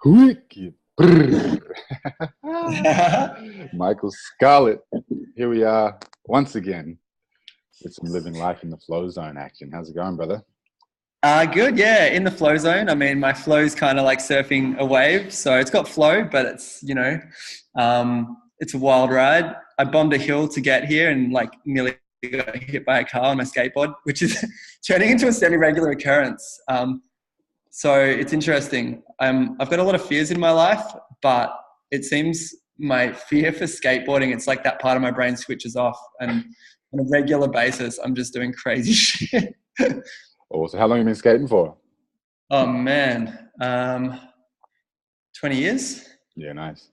Wicked. Michael Scarlett. Here we are once again with some living life in the flow zone action. How's it going, brother? Good, yeah, in the flow zone. I mean, my flow's kind of like surfing a wave, so it's got flow, but it's, it's a wild ride. I bombed a hill to get here and like nearly got hit by a car on my skateboard, which is turning into a semi-regular occurrence. So it's interesting. I've got a lot of fears in my life, but it seems my fear for skateboarding, it's like that part of my brain switches off, and on a regular basis, I'm just doing crazy shit. Oh, so how long have you been skating for? Oh man, 20 years. Yeah, nice.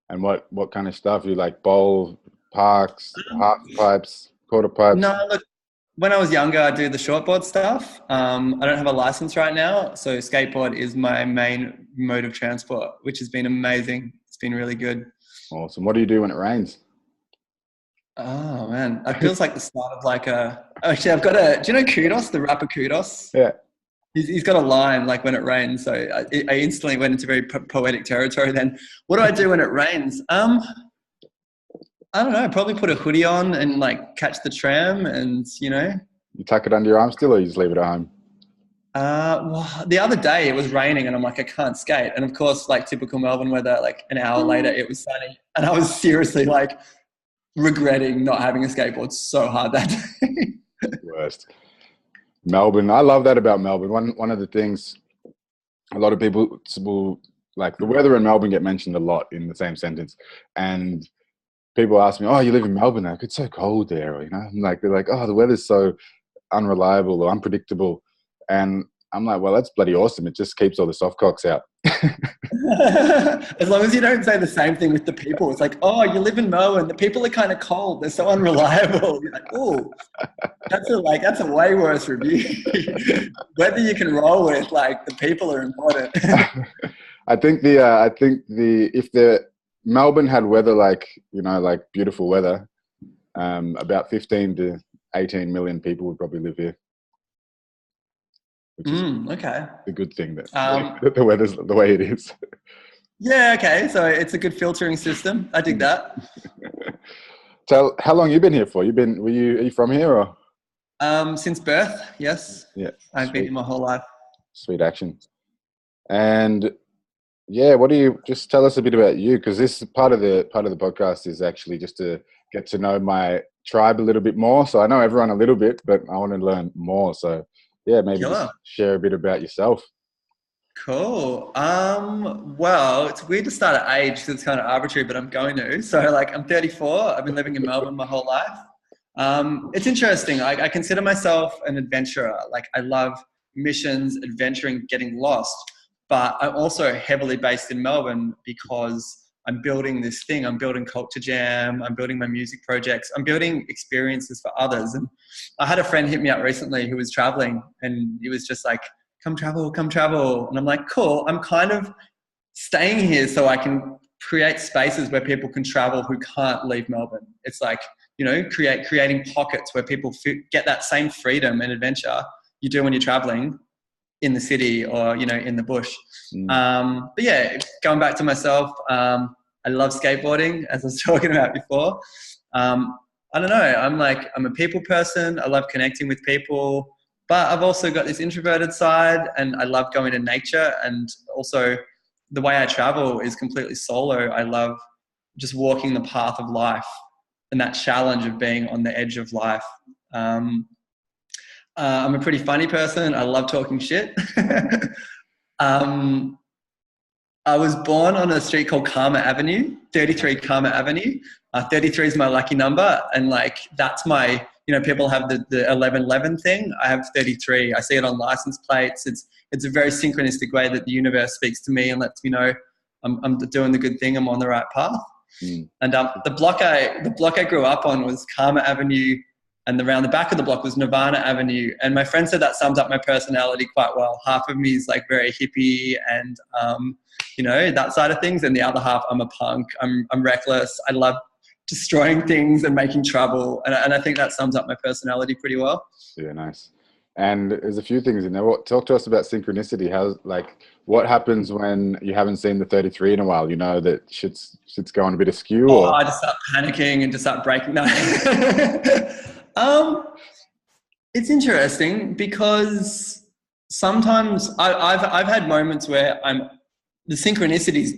And what kind of stuff? You like bowl, parks, half pipes, quarter pipes? No, look, when I was younger, I do the shortboard stuff. I don't have a license right now, so skateboard is my main mode of transport, which has been amazing. It's been really good. Awesome. What do you do when it rains? Oh man, it feels like the start of like a. Actually, I've got do you know Kudos, the rapper Kudos? Yeah. He's got a line like when it rains. So I instantly went into very poetic territory then. What do I do when it rains? I don't know, probably put a hoodie on and like catch the tram and, You tuck it under your arm still, or you just leave it at home? Well, the other day it was raining and I'm like, I can't skate. And of course, like typical Melbourne weather, like an hour later it was sunny. And I was seriously like regretting not having a skateboard so hard that day. Worst. Melbourne. I love that about Melbourne. One of the things a lot of people will like, the weather in Melbourne get mentioned a lot in the same sentence. And people ask me, oh, you live in Melbourne now. It's so cold there, or, they're like, oh, the weather's so unreliable or unpredictable. And I'm like, well, that's bloody awesome. It just keeps all the soft cocks out. As long as you don't say the same thing with the people. It's like, oh, you live in Melbourne. The people are kind of cold. They're so unreliable. You're like, oh, that's a way worse review. Whether you can roll with, like, the people are important. I think if Melbourne had weather like beautiful weather, about 15 to 18 million people would probably live here. Which is okay. a good thing that the weather's the way it is. Yeah, okay. So it's a good filtering system. I dig that. So how long you been here for? Are you from here or? Since birth, yes. Yeah. I've been here my whole life. Sweet action. And yeah, what do you just tell us a bit about you? Because this part of the podcast is actually just to get to know my tribe a little bit more. So I know everyone a little bit, but I want to learn more. So yeah, maybe just share a bit about yourself. Cool. Well, it's weird to start at age because it's kind of arbitrary, but I'm going to. So like I'm 34. I've been living in Melbourne my whole life. It's interesting. I consider myself an adventurer. Like I love missions, adventuring, getting lost. But I'm also heavily based in Melbourne because I'm building this thing. I'm building Culture Jam. I'm building my music projects. I'm building experiences for others. And I had a friend hit me up recently who was traveling and he was just like, come travel, come travel. And I'm like, cool. I'm kind of staying here so I can create spaces where people can travel who can't leave Melbourne. It's like, creating pockets where people get that same freedom and adventure you do when you're traveling in the city or, in the bush. But yeah, going back to myself, I love skateboarding, as I was talking about before. I don't know. I'm a people person. I love connecting with people, but I've also got this introverted side and I love going to nature. And also the way I travel is completely solo. I love just walking the path of life and that challenge of being on the edge of life. I'm a pretty funny person. I love talking shit. I was born on a street called Karma Avenue, 33 Karma Avenue. 33 is my lucky number. And like, that's my, people have the 1111 thing. I have 33. I see it on license plates. It's a very synchronistic way that the universe speaks to me and lets me know I'm doing the good thing. I'm on the right path. And the block I grew up on was Karma Avenue, and around the back of the block was Nirvana Avenue. And my friend said that sums up my personality quite well. Half of me is like very hippie and, that side of things. And the other half, I'm a punk. I'm reckless. I love destroying things and making trouble. And I think that sums up my personality pretty well. Yeah, nice. And there's a few things in there. Talk to us about synchronicity. What happens when you haven't seen the 33 in a while? You know that shit's going a bit askew, Oh, or I just start panicking and just start breaking. No. It's interesting because sometimes I've had moments where the synchronicities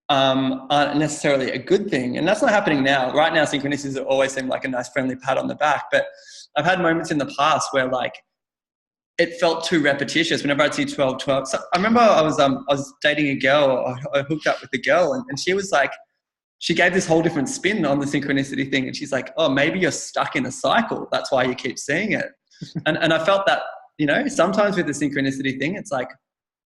aren't necessarily a good thing, and that's not happening now. Right now, synchronicities always seem like a nice friendly pat on the back, but I've had moments in the past where like it felt too repetitious. Whenever I'd see 12, 12. So I remember I was dating a girl, I hooked up with a girl, and she was like, she gave this whole different spin on the synchronicity thing, and she's like, oh, maybe you're stuck in a cycle. That's why you keep seeing it. And I felt that, sometimes with the synchronicity thing, it's like,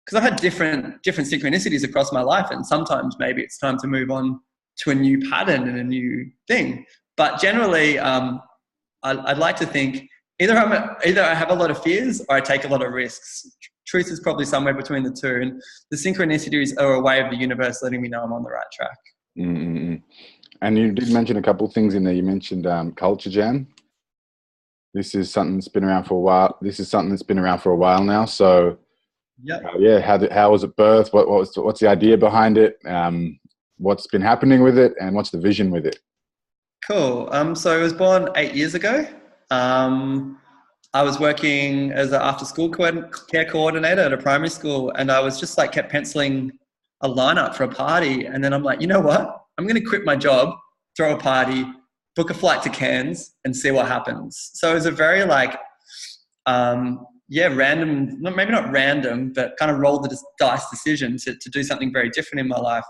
because I've had different synchronicities across my life, and sometimes maybe it's time to move on to a new pattern and a new thing. But generally, I'd like to think either I have a lot of fears or I take a lot of risks. Truth is probably somewhere between the two, and the synchronicities are a way of the universe letting me know I'm on the right track. Mm-hmm. And you did mention a couple of things in there. You mentioned Culture Jam. This is something that's been around for a while. Now. So, how was it birthed? What's the idea behind it? What's been happening with it, and what's the vision with it? Cool. So it was born 8 years ago. I was working as an after-school care coordinator at a primary school, and I was just like kept penciling a lineup for a party, and then I'm like, you know what? I'm going to quit my job, throw a party, book a flight to Cairns, and see what happens. So it was a very random, maybe not random, but kind of roll the dice decision to do something very different in my life.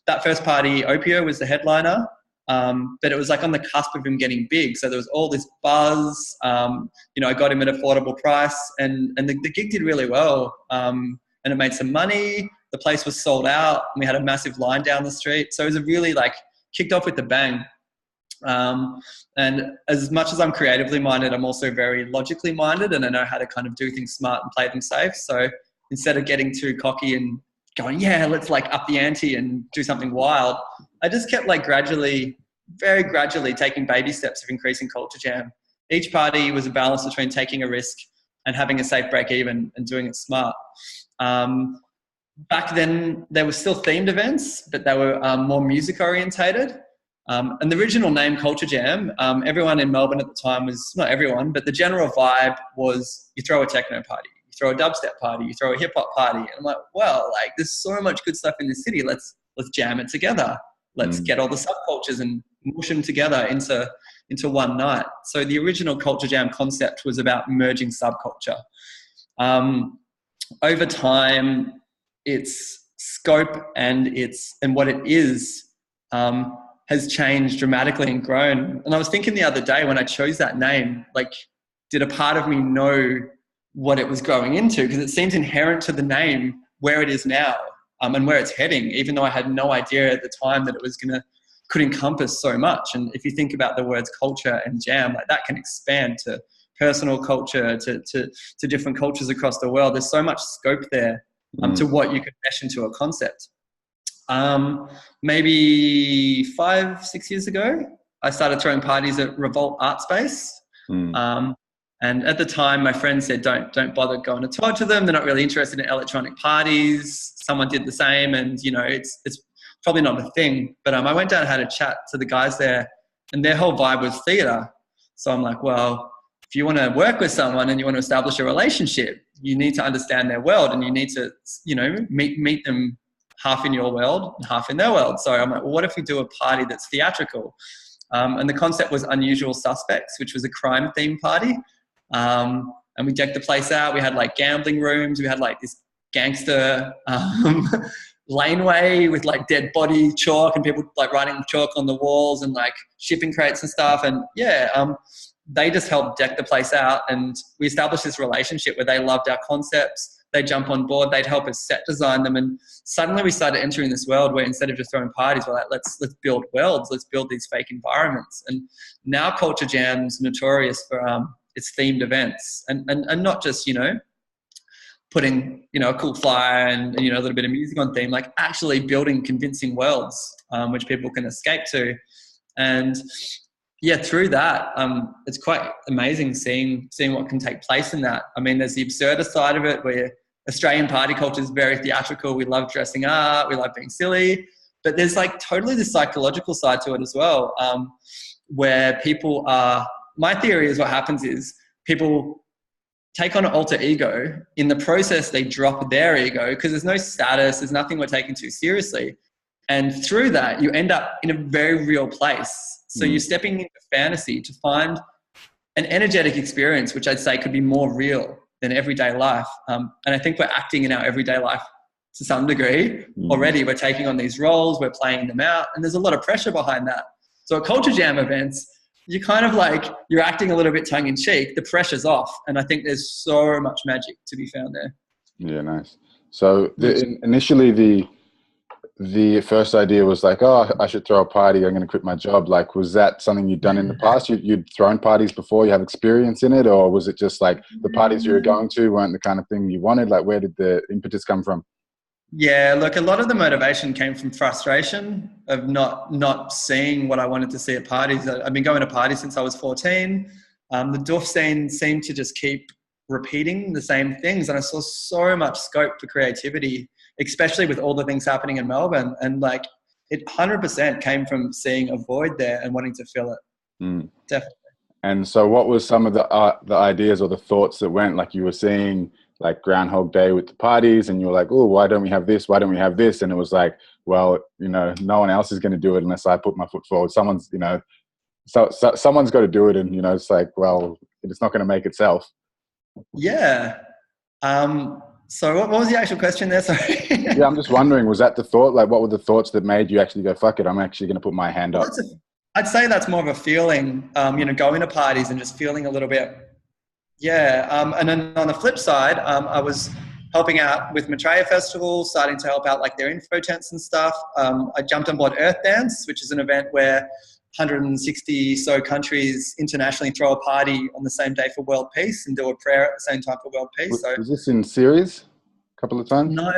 That first party, Opio was the headliner, but it was like on the cusp of him getting big. So there was all this buzz. I got him at an affordable price, and the gig did really well, and it made some money. The place was sold out, and we had a massive line down the street. So it was a really kicked off with a bang. And as much as I'm creatively minded, I'm also very logically minded, and I know how to kind of do things smart and play them safe. So instead of getting too cocky and going, yeah, let's up the ante and do something wild, I just kept very gradually taking baby steps of increasing Culture Jam. Each party was a balance between taking a risk and having a safe break even and doing it smart. Back then, there were still themed events, but they were more music orientated. And the original name Culture Jam, everyone in Melbourne at the time was, not everyone, but the general vibe was you throw a techno party, you throw a dubstep party, you throw a hip hop party. And I'm like, well, there's so much good stuff in this city. Let's jam it together. Let's get all the subcultures and mush them together into one night. So the original Culture Jam concept was about merging subculture. Over time, its scope and what it is has changed dramatically and grown. And I was thinking the other day when I chose that name, did a part of me know what it was growing into? Because it seems inherent to the name where it is now, and where it's heading, even though I had no idea at the time that it could encompass so much. And if you think about the words culture and jam, that can expand to personal culture, to different cultures across the world. There's so much scope there to what you could mesh into a concept. Maybe 5-6 years ago, I started throwing parties at Revolt Art Space. And at the time, my friend said, don't bother going to talk to them. They're not really interested in electronic parties. Someone did the same, and it's probably not a thing. But I went down and had a chat to the guys there, and their whole vibe was theatre. So I'm like, well, if you want to work with someone and you want to establish a relationship, you need to understand their world, and you need to, meet them half in your world and half in their world. So I'm like, well, what if we do a party that's theatrical? And the concept was Unusual Suspects, which was a crime themed party. And we decked the place out. We had gambling rooms. We had this gangster laneway with dead body chalk and people writing chalk on the walls and shipping crates and stuff. And they just helped deck the place out. And we established this relationship where they loved our concepts. They'd jump on board. They'd help us set design them. And suddenly we started entering this world where instead of just throwing parties, we're let's build worlds. Let's build these fake environments. And now Culture Jam's notorious for its themed events and not just, putting, a cool flyer and a little bit of music on theme, actually building convincing worlds, which people can escape to. And yeah, through that, it's quite amazing seeing what can take place in that. I mean, there's the absurdist side of it where Australian party culture is very theatrical. We love dressing up. We love being silly. But there's like totally the psychological side to it as well, where people are, my theory is what happens is people take on an alter ego. In the process, they drop their ego because there's no status. There's nothing we're taking too seriously. And through that, you end up in a very real place. So you're stepping into fantasy to find an energetic experience, which I'd say could be more real than everyday life. And I think we're acting in our everyday life to some degree already. We're taking on these roles, we're playing them out, and there's a lot of pressure behind that. So at Culture Jam events, you kind of like, you're acting a little bit tongue in cheek, the pressure's off. And I think there's so much magic to be found there. Yeah, nice. So initially the first idea was like, oh, I should throw a party. I'm going to quit my job. Like, was that something you'd done in the past? You'd thrown parties before, you have experience in it? Or was it just like the parties you were going to weren't the kind of thing you wanted? Like, where did the impetus come from? Yeah, look, a lot of the motivation came from frustration of not seeing what I wanted to see at parties. I've been going to parties since I was 14. The doof scene seemed to just keep repeating the same things. And I saw so much scope for creativity, especially with all the things happening in Melbourne. And like, it 100% came from seeing a void there and wanting to fill it. Definitely. And so what was some of the ideas or the thoughts that went, like you were seeing like Groundhog Day with the parties and you were like, oh, why don't we have this? Why don't we have this? And it was like, well, you know, no one else is going to do it unless I put my foot forward. Someone's, you know, so someone's got to do it. And, you know, it's like, well, it's not going to make itself. Yeah. So what was the actual question there? Sorry. Yeah, I'm just wondering, was that the thought? Like, what were the thoughts that made you actually go, fuck it, I'm actually going to put my hand up? I'd say that's more of a feeling, you know, going to parties and just feeling a little bit. Yeah. And then on the flip side, I was helping out with Maitreya Festival, starting to help out like their info tents and stuff. I jumped on board Earth Dance, which is an event where 160 so countries internationally throw a party on the same day for world peace and do a prayer at the same time for world peace. So, was this in series a couple of times? No,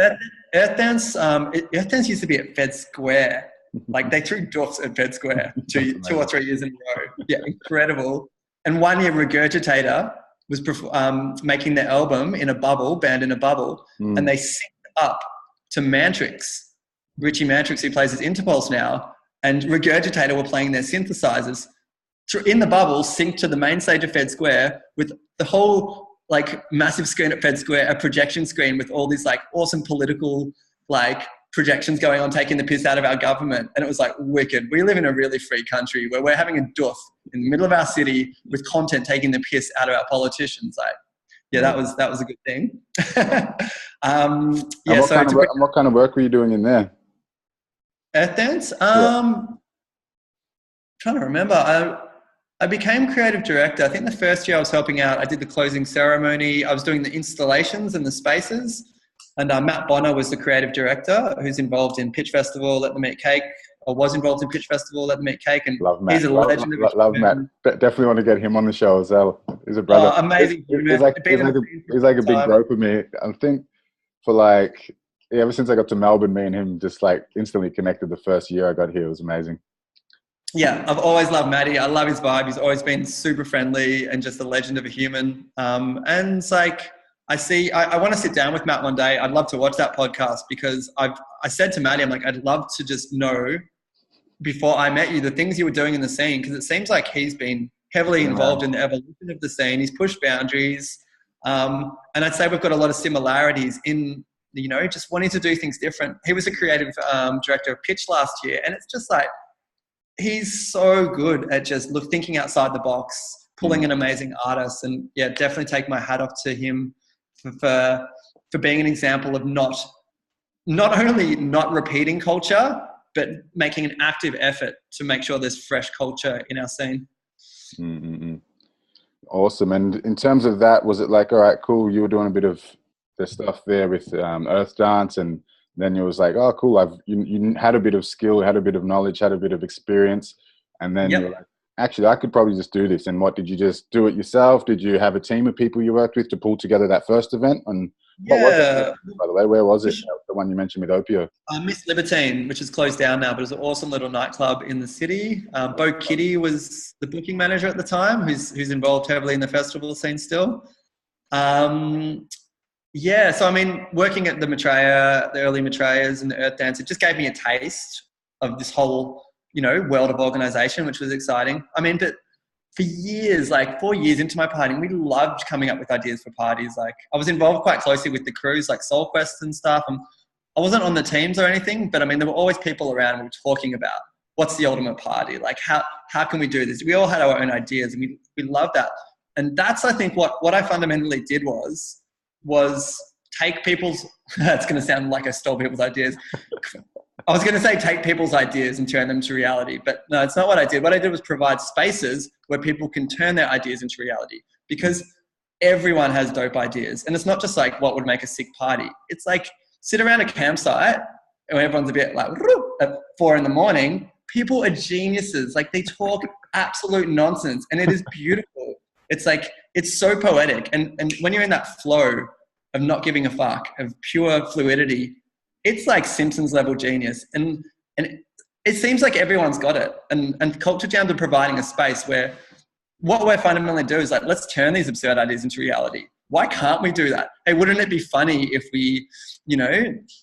Earth Dance. Earth Dance used to be at Fed Square. Like they threw doofs at Fed Square two or 3 years in a row. Yeah, incredible. And 1 year Regurgitator was making their album in a bubble, band in a bubble, and they synced up to Mantrix, Richie Mantrix, who plays as Interpulse now, and Regurgitator were playing their synthesizers in the bubble, synced to the main stage of Fed Square with the whole like massive screen at Fed Square, a projection screen with all these like awesome political like projections going on, taking the piss out of our government. And it was like wicked. We live in a really free country where we're having a doof in the middle of our city with content taking the piss out of our politicians. Like, yeah, that was a good thing. What kind of work were you doing in there? Earth Dance? Trying to remember. I became creative director. I think the first year I was helping out, I did the closing ceremony. I was doing the installations and the spaces. And Matt Bonner was the creative director who's involved in Pitch Festival, Let Them Eat Cake, or was involved in Pitch Festival, Let Them Eat Cake. And love Matt. He's a legend. Love Matt. Definitely want to get him on the show as well. He's a brother. Oh, amazing. He's like a big bro for me. I think for like, ever since I got to Melbourne, me and him just like instantly connected the first year I got here. It was amazing. Yeah, I've always loved Matty. I love his vibe. He's always been super friendly and just a legend of a human. And it's like, I want to sit down with Matt one day. I'd love to watch that podcast because I said to Matty, I'm like, I'd love to just know before I met you the things you were doing in the scene, because it seems like he's been heavily involved in the evolution of the scene. He's pushed boundaries. And I'd say we've got a lot of similarities in, you know, just wanting to do things different. He was a creative director of Pitch last year, and it's just like, he's so good at just thinking outside the box, pulling an amazing artist. And yeah, definitely take my hat off to him for being an example of not only not repeating culture, but making an active effort to make sure there's fresh culture in our scene. Mm-hmm. Awesome. And in terms of that, was it like, all right, cool, you were doing a bit of the stuff there with Earth Dance, and then you was like, oh, cool, you had a bit of skill, had a bit of knowledge, had a bit of experience, and then you were like, actually, I could probably just do this. And what, did you just do it yourself? Did you have a team of people you worked with to pull together that first event? And What was that, Yeah, by the way? Where was for it? sure. The one you mentioned with Opio? Miss Libertine, which is closed down now, but it was an awesome little nightclub in the city. Bo Kitty was the booking manager at the time, who's involved heavily in the festival scene still. Um, yeah, so I mean, working at the Maitreya, the early Maitreya's and the Earth Dance, it just gave me a taste of this whole, world of organisation, which was exciting. I mean, but for years, like 4 years into my partying, we loved coming up with ideas for parties. Like I was involved quite closely with the crews, like Soul Quest and stuff. And I wasn't on the teams or anything, but I mean, there were always people around who were talking about what's the ultimate party? Like how can we do this? We all had our own ideas and we loved that. And that's, I think, what I fundamentally did was take people's, that's going to sound like I stole people's ideas. I was going to say take people's ideas and turn them to reality, but no, it's not what I did. What I did was provide spaces where people can turn their ideas into reality, because everyone has dope ideas. And it's not just like what would make a sick party. It's like sit around a campsite and everyone's a bit like at 4 a.m. People are geniuses. Like they talk absolute nonsense and it is beautiful. It's like, it's so poetic. And when you're in that flow of not giving a fuck, of pure fluidity, it's like Simpsons level genius. And it seems like everyone's got it. And culture jams are providing a space where what we're fundamentally doing is like, let's turn these absurd ideas into reality. Why can't we do that? Hey, wouldn't it be funny if we, what's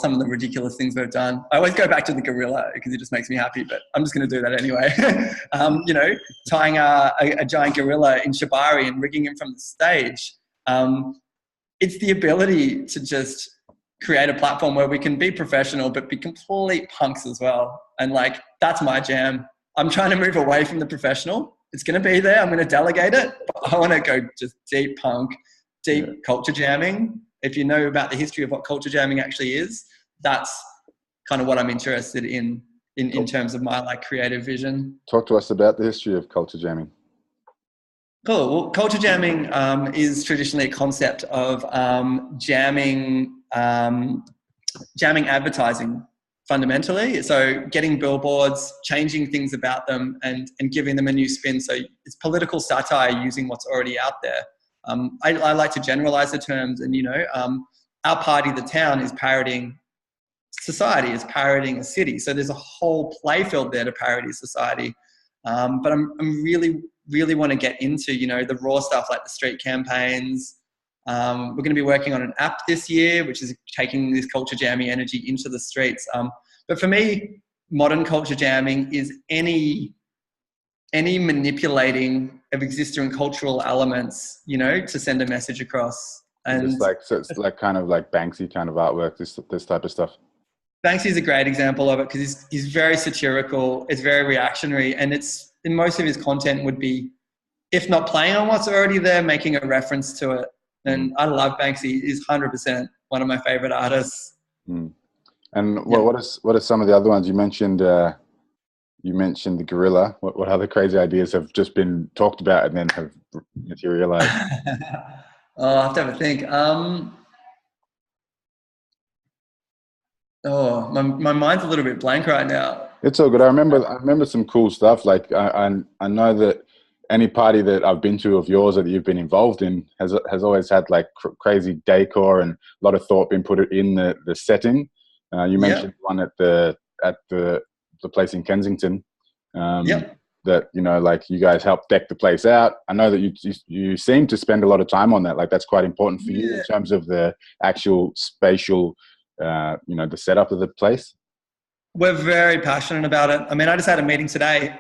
some of the ridiculous things we've done? I always go back to the gorilla because it just makes me happy, but I'm just going to do that anyway. Tying a giant gorilla in shibari and rigging him from the stage. It's the ability to just create a platform where we can be professional but be complete punks as well. And like, that's my jam. I'm trying to move away from the professional. It's going to be there. I'm going to delegate it. But I want to go just deep punk, deep culture jamming. If you know about the history of what culture jamming actually is, that's kind of what I'm interested in terms of my like creative vision. Talk to us about the history of culture jamming. Cool. Well, culture jamming is traditionally a concept of jamming advertising fundamentally. So getting billboards, changing things about them and giving them a new spin. So it's political satire using what's already out there. I like to generalize the terms and, our party, the town, is parodying society, is parodying a city. So there's a whole play field there to parody society. But I'm really want to get into, the raw stuff like the street campaigns. We're going to be working on an app this year, which is taking this culture jamming energy into the streets. But for me, modern culture jamming is any manipulating of existing cultural elements, to send a message across. And it's like kind of like Banksy kind of artwork, this type of stuff. Banksy is a great example of it because he's very satirical, it's very reactionary, and it's in most of his content would be, if not playing on what's already there, making a reference to it. And I love Banksy. He's 100% one of my favorite artists. Mm. And what are some of the other ones you mentioned? You mentioned the gorilla. What other crazy ideas have just been talked about and then have materialized? I have to have a think. My mind's a little bit blank right now. It's all good. I remember some cool stuff. Like I know that any party that I've been to of yours or that you've been involved in has always had like crazy decor and a lot of thought been put in the setting. You mentioned one at the place in Kensington. That like you guys helped deck the place out. I know that you seem to spend a lot of time on that. Like that's quite important for you in terms of the actual spatial, the setup of the place. We're very passionate about it. I mean, I just had a meeting today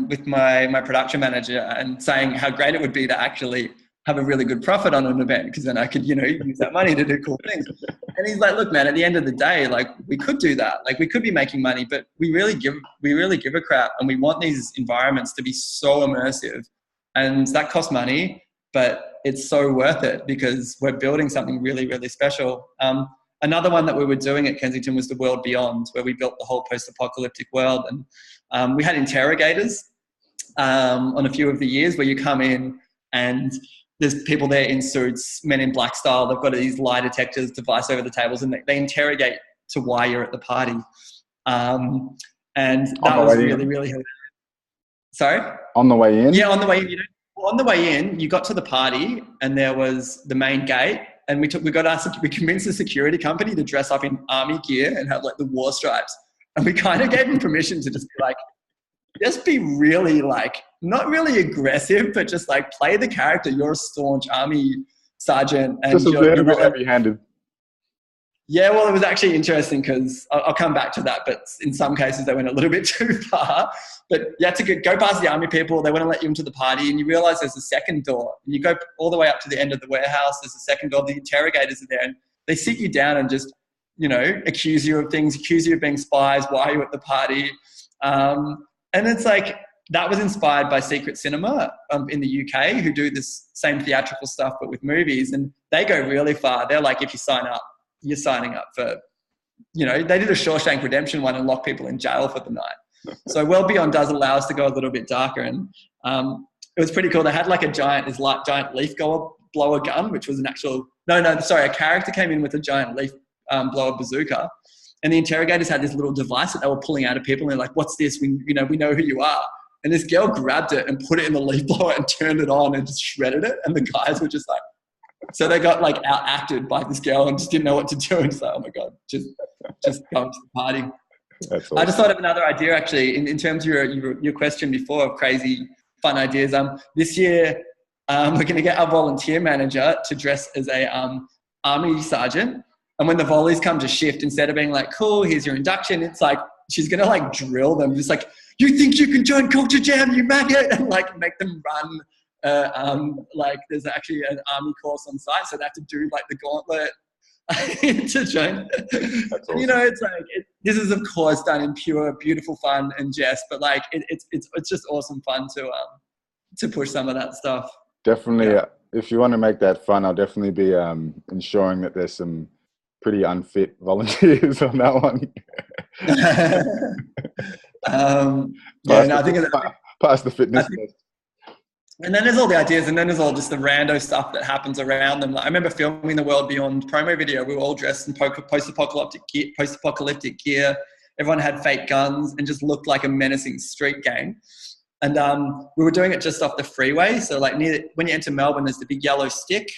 with my production manager and saying how great it would be to actually have a really good profit on an event because then I could, use that money to do cool things. And he's like, look, man, at the end of the day, like we could do that. Like we could be making money, but we really give a crap and we want these environments to be so immersive. And that costs money, but it's so worth it because we're building something really, really special. Another one that we were doing at Kensington was the World Beyond, where we built the whole post-apocalyptic world. And we had interrogators on a few of the years where you come in and there's people there in suits, men in black style. They've got these lie detectors device over the tables and they interrogate to why you're at the party. And that was really, really hilarious. Sorry? On the way in? Yeah, on the way in. On the way in, you got to the party and there was the main gate, and we convinced the security company to dress up in army gear and have like the war stripes. And we kind of gave them permission to just be like, just be really like, not really aggressive, but just like play the character. You're a staunch army sergeant. And just a little bit heavy-handed. Yeah, well, it was actually interesting because I'll come back to that, but in some cases they went a little bit too far. But you had to go past the army people. They wouldn't let you into the party, and you realise there's a second door. And you go all the way up to the end of the warehouse. There's a second door. The interrogators are there, and they sit you down and just, you know, accuse you of things, accuse you of being spies. Why are you at the party? And it's like, that was inspired by Secret Cinema in the UK, who do this same theatrical stuff but with movies, and they go really far. They're like, if you sign up, you're signing up for, you know, they did a Shawshank Redemption one and lock people in jail for the night. So Well Beyond does allow us to go a little bit darker, and it was pretty cool. They had like a giant leaf blower gun, which was an actual, a character came in with a giant leaf blower bazooka, and the interrogators had this little device that they were pulling out of people, and they're like, what's this? We know who you are. And this girl grabbed it and put it in the leaf blower and turned it on and just shredded it. And the guys were just like, so they got like out-acted by this girl and just didn't know what to do. And just like, oh my God, just come to the party. That's awesome. I just thought of another idea actually in terms of your question before of crazy fun ideas. This year, we're going to get our volunteer manager to dress as a army sergeant. And when the volleys come to shift, instead of being like, cool, here's your induction, it's like, she's going to like drill them. Just like, you think you can join Culture Jam, you maggot? And like make them run. Like there's actually an army course on site, so they have to do like the gauntlet to join. Awesome. You know, it's like, this is of course done in pure, beautiful fun and jest, but like it's just awesome fun to push some of that stuff. Definitely. Yeah. If you want to make that fun, I'll definitely be ensuring that there's some pretty unfit volunteers on that one. I think past the fitness test. And then there's all the ideas, and then there's all just the rando stuff that happens around them. Like, I remember filming the World Beyond promo video. We were all dressed in post-apocalyptic gear. Everyone had fake guns and just looked like a menacing street gang. And we were doing it just off the freeway. So like when you enter Melbourne, there's the big yellow stick,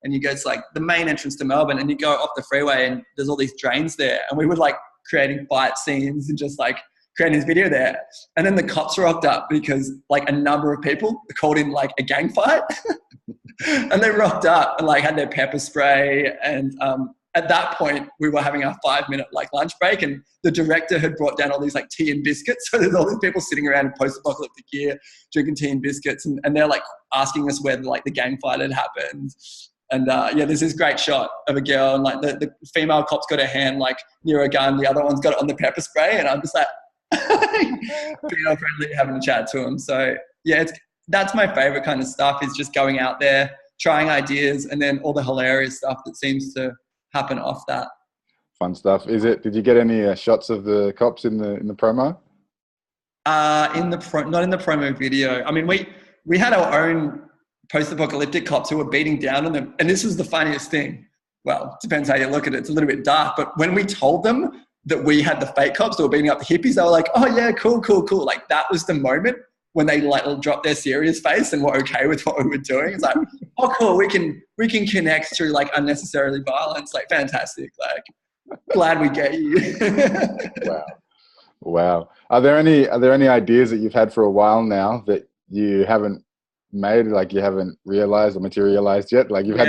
and you go to like the main entrance to Melbourne, and you go off the freeway, and there's all these drains there. And we were like creating fight scenes and just like creating this video there. And then the cops rocked up because like a number of people called in like a gang fight. And they rocked up and like had their pepper spray. And at that point we were having our 5-minute like lunch break, and the director had brought down all these like tea and biscuits. So there's all these people sitting around in post-apocalyptic gear drinking tea and biscuits, and they're like asking us where like the gang fight had happened. And there's this great shot of a girl, and like the female cop's got her hand like near a gun, the other one's got it on the pepper spray, and I'm just like being all friendly, having a chat to him. So yeah, that's my favorite kind of stuff, is just going out there, trying ideas, and then all the hilarious stuff that seems to happen off that. Fun stuff. Did you get any shots of the cops in the promo? Not in the promo video. I mean, we had our own post-apocalyptic cops who were beating down on them, and this was the funniest thing. Well, it depends how you look at it. It's a little bit dark, but when we told them that we had the fake cops that were beating up the hippies, they were like, oh yeah, cool. Like that was the moment when they like dropped their serious face and were okay with what we were doing. It's like, oh cool, we can connect through like unnecessarily violence. Like fantastic. Like glad we get you. Wow. Are there any ideas that you've had for a while now that you haven't made, like you haven't realized or materialized yet? Like you've had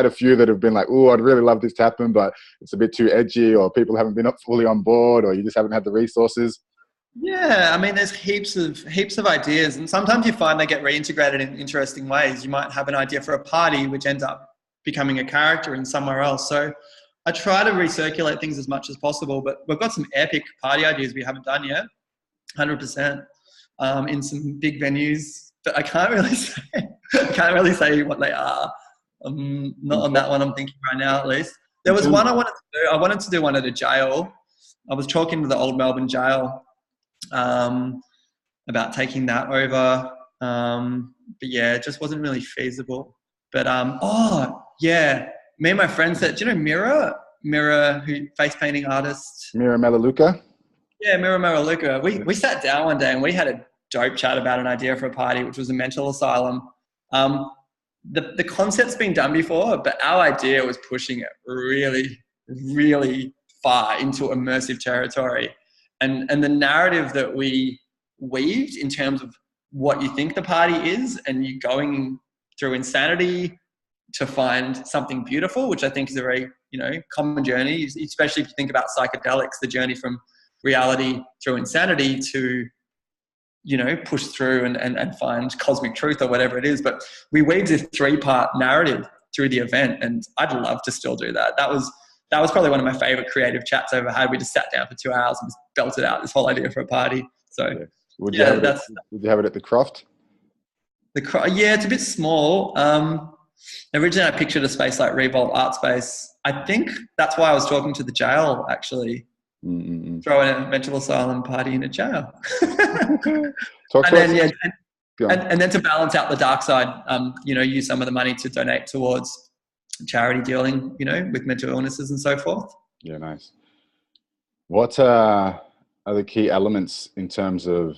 a few that have been like, oh, I'd really love this to happen, but it's a bit too edgy, or people haven't been fully on board, or you just haven't had the resources. Yeah, I mean, there's heaps of ideas, and sometimes you find they get reintegrated in interesting ways. You might have an idea for a party which ends up becoming a character in somewhere else. So I try to recirculate things as much as possible, but we've got some epic party ideas we haven't done yet, 100%, in some big venues. But I can't really say what they are. Not on that one I'm thinking right now, at least. There was one I wanted to do. I wanted to do one at a jail. I was talking to the old Melbourne jail about taking that over. But yeah, it just wasn't really feasible. But me and my friend said, do you know Mira, who face painting artist? Mira Melaleuca? Yeah, Mira Melaleuca. We sat down one day and we had a dope chat about an idea for a party, which was a mental asylum. The concept's been done before, but our idea was pushing it really, really far into immersive territory. And the narrative that we weaved in terms of what you think the party is, and you going through insanity to find something beautiful, which I think is a very, common journey, especially if you think about psychedelics, the journey from reality through insanity to, push through and find cosmic truth or whatever it is. But we weaved this 3-part narrative through the event, and I'd love to still do that. That was probably one of my favorite creative chats I ever had. We just sat down for 2 hours and just belted out this whole idea for a party. So yeah. Would you have it at the Croft? Yeah, it's a bit small. Originally I pictured a space like Revolt Art Space. I think that's why I was talking to the jail, actually. Throwing a mental asylum party in a jail. And then to balance out the dark side, use some of the money to donate towards charity dealing, with mental illnesses and so forth. Yeah, nice. What are the key elements in terms of,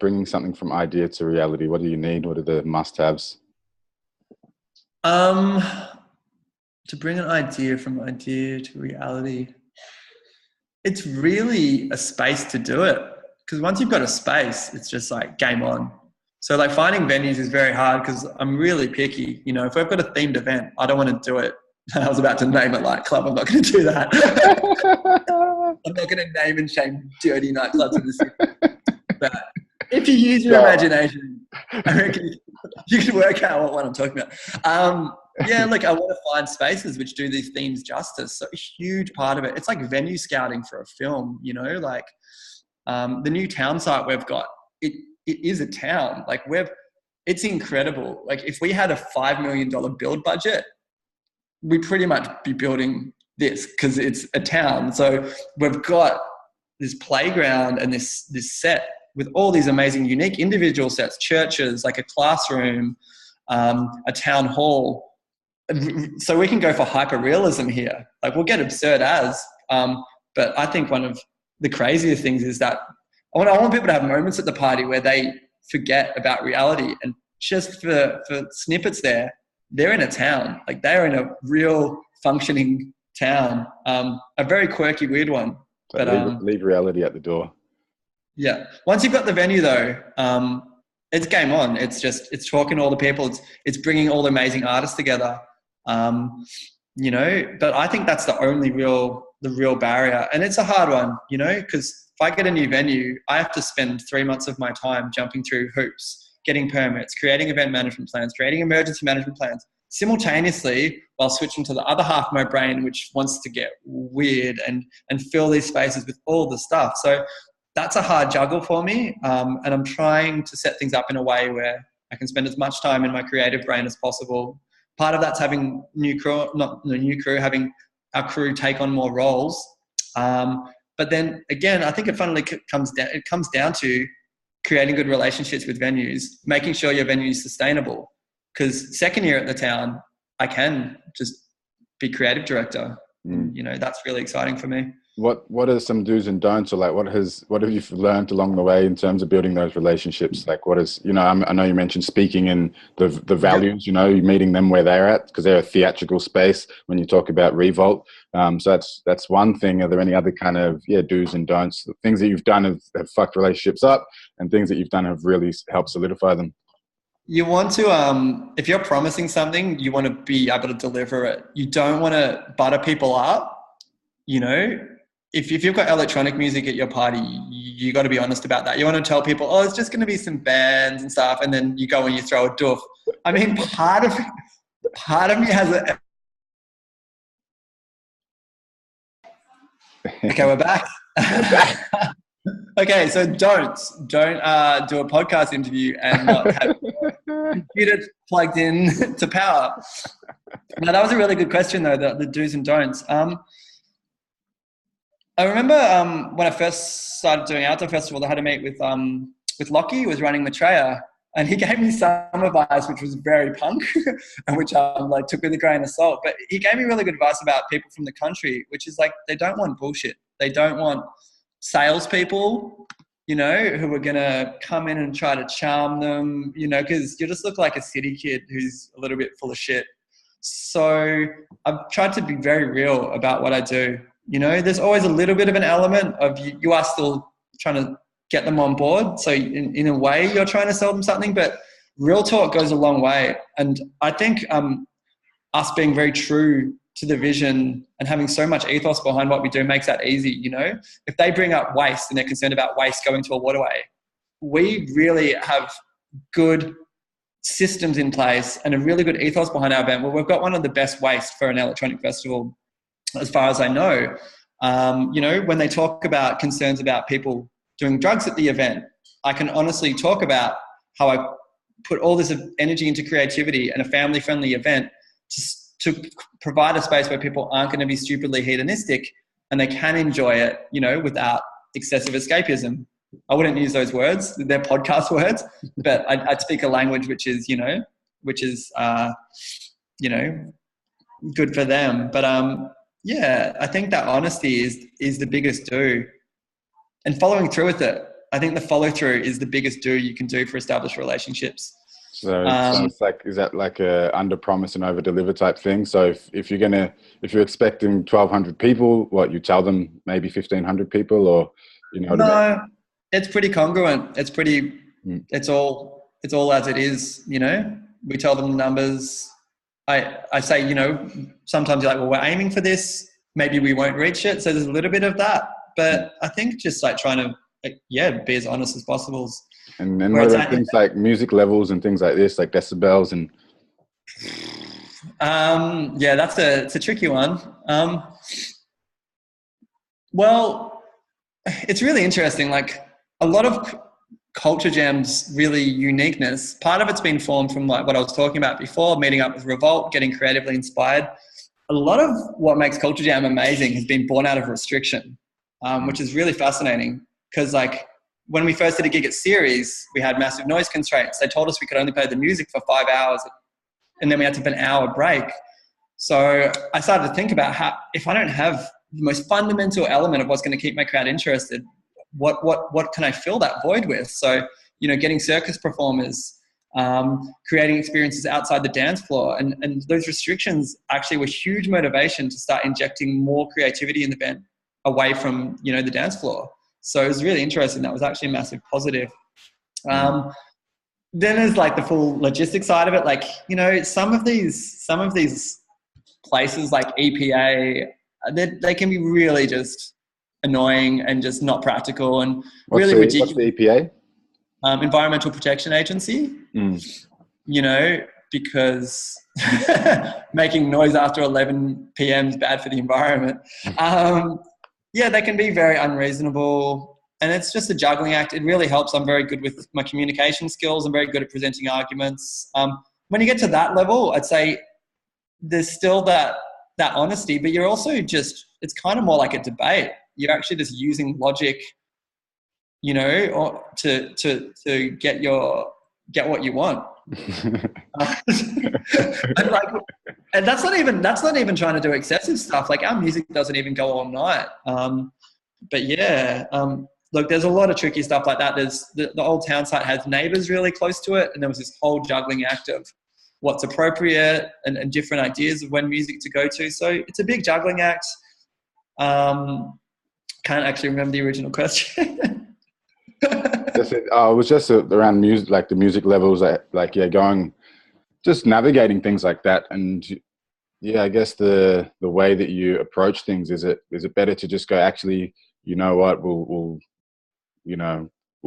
bringing something from idea to reality? What do you need? What are the must-haves? To bring an idea from idea to reality, it's really a space to do it. Because once you've got a space, it's just like game on. So like finding venues is very hard because I'm really picky. If we've got a themed event, I don't want to do it. I was about to name it like club. I'm not going to do that. I'm not going to name and shame dirty nightclubs in the city. But if you use your imagination, I reckon you can work out what I'm talking about. I want to find spaces which do these themes justice. So a huge part of it, it's like venue scouting for a film, the new town site we've got, it is a town. Like it's incredible. Like if we had a $5 million build budget, we'd pretty much be building this because it's a town. So we've got this playground and this set with all these amazing, unique individual sets, churches, like a classroom, a town hall. So we can go for hyper-realism here. Like we'll get absurd but I think one of the craziest things is that I want people to have moments at the party where they forget about reality, and just for snippets there, they're in a town. Like they're in a real functioning town. A very quirky, weird one. But leave reality at the door. Yeah. Once you've got the venue though, it's game on. It's talking to all the people. It's bringing all the amazing artists together. But I think that's the real barrier. And it's a hard one, because if I get a new venue, I have to spend 3 months of my time jumping through hoops, getting permits, creating event management plans, creating emergency management plans, simultaneously while switching to the other half of my brain, which wants to get weird and fill these spaces with all the stuff. So that's a hard juggle for me. And I'm trying to set things up in a way where I can spend as much time in my creative brain as possible. Part of that's having having our crew take on more roles. But then again, I think it finally comes down to creating good relationships with venues, making sure your venue is sustainable. Because second year at the town, I can just be creative director. That's really exciting for me. What are some do's and don'ts, or like what have you learned along the way in terms of building those relationships? Like what is, I know you mentioned speaking in the values, meeting them where they're at, because they're a theatrical space when you talk about Revolt. So that's one thing. Are there any other kind of do's and don'ts, things that you've done have fucked relationships up, and things that you've done have really helped solidify them? You want to, if you're promising something, you want to be able to deliver it. You don't want to butter people up. If you've got electronic music at your party, you got to be honest about that. You want to tell people, oh, it's just going to be some bands and stuff, and then you go and you throw a doof. I mean, part of me has a... Okay, we're back. Okay, so don't do a podcast interview and not have your computer plugged in to power. Now, that was a really good question, though, the do's and don'ts. I remember when I first started doing Outdoor Festival, I had a meet with Lockie, who was running Maitreya, and he gave me some advice which was very punk and which I took with a grain of salt. But he gave me really good advice about people from the country, which is like they don't want bullshit. They don't want salespeople you know, who are going to come in and try to charm them, you know, because you just look like a city kid who's a little bit full of shit. So I've tried to be very real about what I do. You know, there's always a little bit of an element of you are still trying to get them on board. So in a way, you're trying to sell them something, but real talk goes a long way. And I think us being very true to the vision and having so much ethos behind what we do makes that easy. You know, if they bring up waste and they're concerned about waste going to a waterway, we really have good systems in place and a really good ethos behind our event. Well, we've got one of the best waste for an electronic festival, as far as I know. You know, when they talk about concerns about people doing drugs at the event, I can honestly talk about how I put all this energy into creativity and a family-friendly event to provide a space where people aren't going to be stupidly hedonistic and they can enjoy it, you know, without excessive escapism. I wouldn't use those words; they're podcast words, but I'd speak a language which is, you know, good for them. But yeah, I think that honesty is the biggest do, and following through with it. I think the follow through is the biggest do you can do for established relationships. So it's like, is that like a under promise and over deliver type thing? So if you're expecting 1,200 people, what, you tell them maybe 1,500 people, or, you know? No, it's pretty congruent. It's pretty, it's all as it is, you know, we tell them the numbers. I say, you know, sometimes you're like, well, we're aiming for this, maybe we won't reach it. So there's a little bit of that, but I think just like trying to, be as honest as possible. And then what are things like music levels and things like this, like decibels and? Yeah, it's a tricky one. Well, it's really interesting. Like a lot of Culture Jam's really uniqueness, part of it's been formed from like what I was talking about before, meeting up with Revolt, getting creatively inspired. A lot of what makes Culture Jam amazing has been born out of restriction, which is really fascinating. Because like when we first did a gig at Series, we had massive noise constraints. They told us we could only play the music for 5 hours and then we had to have an hour break. So I started to think about how, if I don't have the most fundamental element of what's going to keep my crowd interested, what can I fill that void with? So, you know, getting circus performers, creating experiences outside the dance floor. And those restrictions actually were huge motivation to start injecting more creativity in the band away from, you know, the dance floor. So it was really interesting. That was actually a massive positive. Then there's like the full logistics side of it. Like, you know, some of these places like EPA, they can be really just annoying and just not practical and really ridiculous. What's the EPA? Environmental Protection Agency. You know, because making noise after 11 p.m. is bad for the environment. Yeah, they can be very unreasonable, and it's just a juggling act. It really helps. I'm very good with my communication skills. I'm very good at presenting arguments. When you get to that level, I'd say there's still that honesty, but you're also just, it's kind of more like a debate. You're actually just using logic, you know, or to get what you want. And that's not even trying to do excessive stuff. Like our music doesn't even go all night. But yeah, look, there's a lot of tricky stuff like that. There's the old town site has neighbours really close to it, and there was this whole juggling act of what's appropriate and different ideas of when music to go to. So it's a big juggling act. Can't actually remember the original question. It was just around music, like the music levels, like going, just navigating things like that. And yeah, I guess the way that you approach things, is it better to just go, actually, you know what, we'll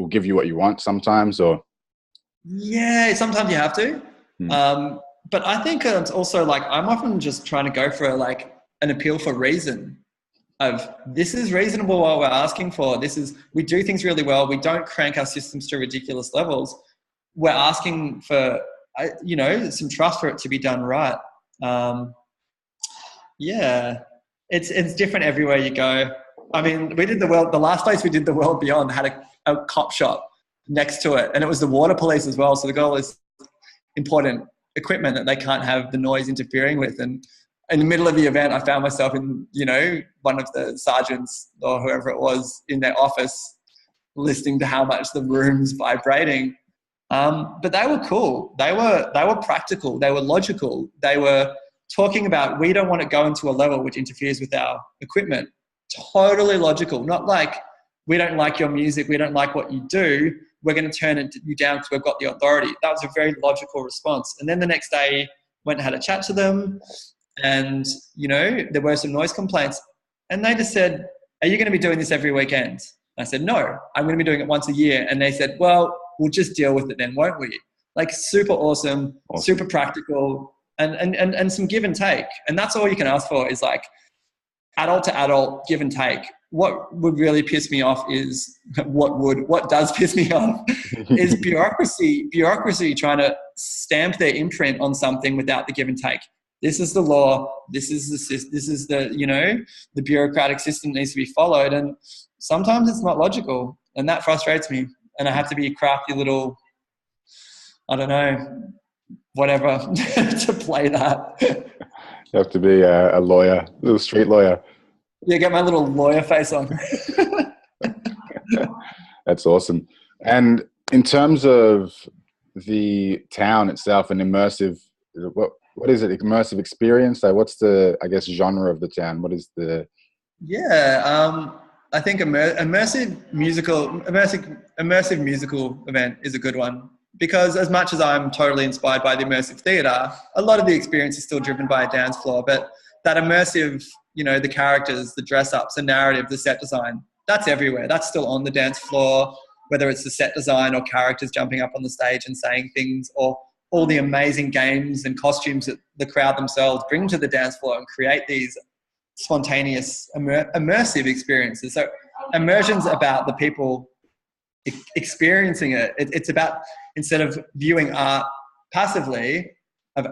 give you what you want sometimes, or? Yeah, sometimes you have to. But I think it's also like, I'm often just trying to go for like an appeal for reason. Of this is reasonable what we're asking for. We do things really well. We don't crank our systems to ridiculous levels. We're asking for, you know, some trust for it to be done right. Yeah, it's different everywhere you go. I mean, the last place we did the World Beyond had a cop shop next to it, and it was the water police as well. So the goal is important equipment that they can't have the noise interfering with. And in the middle of the event, I found myself in, you know, one of the sergeants or whoever it was in their office, listening to how much the room's vibrating. But they were cool. They were practical. They were logical. They were talking about, we don't want to go into a level which interferes with our equipment. Totally logical. Not like, we don't like your music, we don't like what you do, we're going to turn you down because we've got the authority. That was a very logical response. And then the next day, went and had a chat to them, and, you know, there were some noise complaints, and they just said, are you going to be doing this every weekend? And I said, no, I'm going to be doing it once a year. And they said, well, we'll just deal with it then, won't we? Like, super awesome. Super practical, and some give and take. And that's all you can ask for, is like adult to adult, give and take. What would really piss me off is, what does piss me off is bureaucracy trying to stamp their imprint on something without the give and take. This is the law. This is the, you know, the bureaucratic system needs to be followed. And sometimes it's not logical, and that frustrates me. And I have to be a crafty little, I don't know, whatever to play that. You have to be a lawyer, a little street lawyer. Yeah, get my little lawyer face on. That's awesome. And in terms of the town itself, an immersive, what is it? Immersive experience? Like, what's the, I guess, genre of the town? What is the? Yeah, I think immersive musical event is a good one, because as much as I'm totally inspired by the immersive theatre, a lot of the experience is still driven by a dance floor. But that immersive, you know, the characters, the dress-ups, the narrative, the set design, that's everywhere. That's still on the dance floor, whether it's the set design or characters jumping up on the stage and saying things, or all the amazing games and costumes that the crowd themselves bring to the dance floor and create these spontaneous, immersive experiences. So immersion's about the people experiencing it. It's about, instead of viewing art passively, of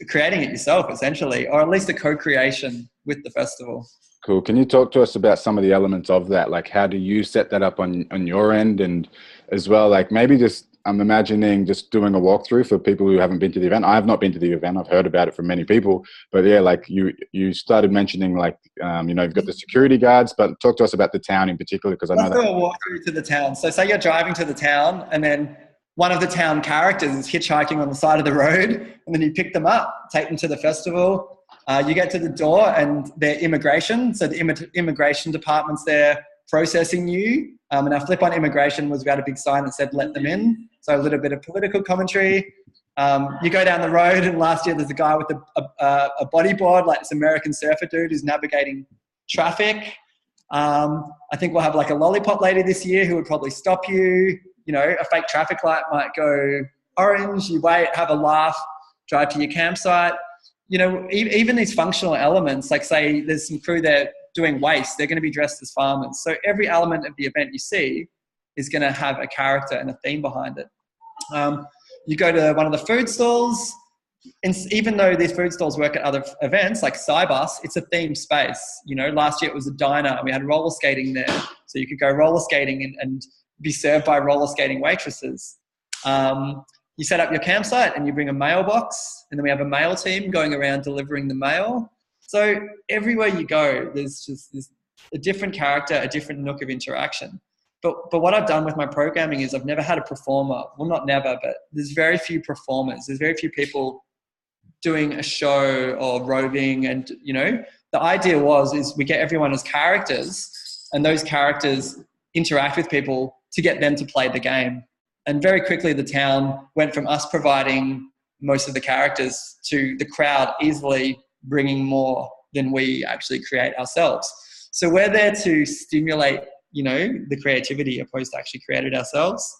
creating it yourself, essentially, or at least a co-creation with the festival. Cool. Can you talk to us about some of the elements of that? Like, how do you set that up on your end? And as well, like, maybe just, I'm imagining just doing a walkthrough for people who haven't been to the event. I have not been to the event. I've heard about it from many people, but yeah, like you started mentioning, like, you know, you've got the security guards, but talk to us about the town in particular, because I know Let's do a walkthrough to the town. So say you're driving to the town, and then one of the town characters is hitchhiking on the side of the road, and then you pick them up, take them to the festival. You get to the door, and they're immigration. So the immigration department's there processing you. And our flip on immigration was, we had a big sign that said, let them in. So a little bit of political commentary. You go down the road, and last year there's a guy with a bodyboard, like this American surfer dude who's navigating traffic. I think we'll have like a lollipop lady this year who would probably stop you. You know, a fake traffic light might go orange. You wait, have a laugh, drive to your campsite. You know, even these functional elements, like say there's some crew there doing waste, they're going to be dressed as farmers. So every element of the event you see is going to have a character and a theme behind it. You go to one of the food stalls, and even though these food stalls work at other events like Cybus, it's a themed space. You know, last year it was a diner, and we had roller skating there. So you could go roller skating and be served by roller skating waitresses. You set up your campsite and you bring a mailbox, and then we have a mail team going around delivering the mail. So everywhere you go, there's a different character, a different nook of interaction. But what I've done with my programming is I've never had a performer. Well, not never, but there's very few performers. There's very few people doing a show or roving. And, you know, the idea is we get everyone as characters, and those characters interact with people to get them to play the game. And very quickly, the town went from us providing most of the characters to the crowd easily bringing more than we actually create ourselves. So we're there to stimulate, you know, the creativity opposed to actually create it ourselves.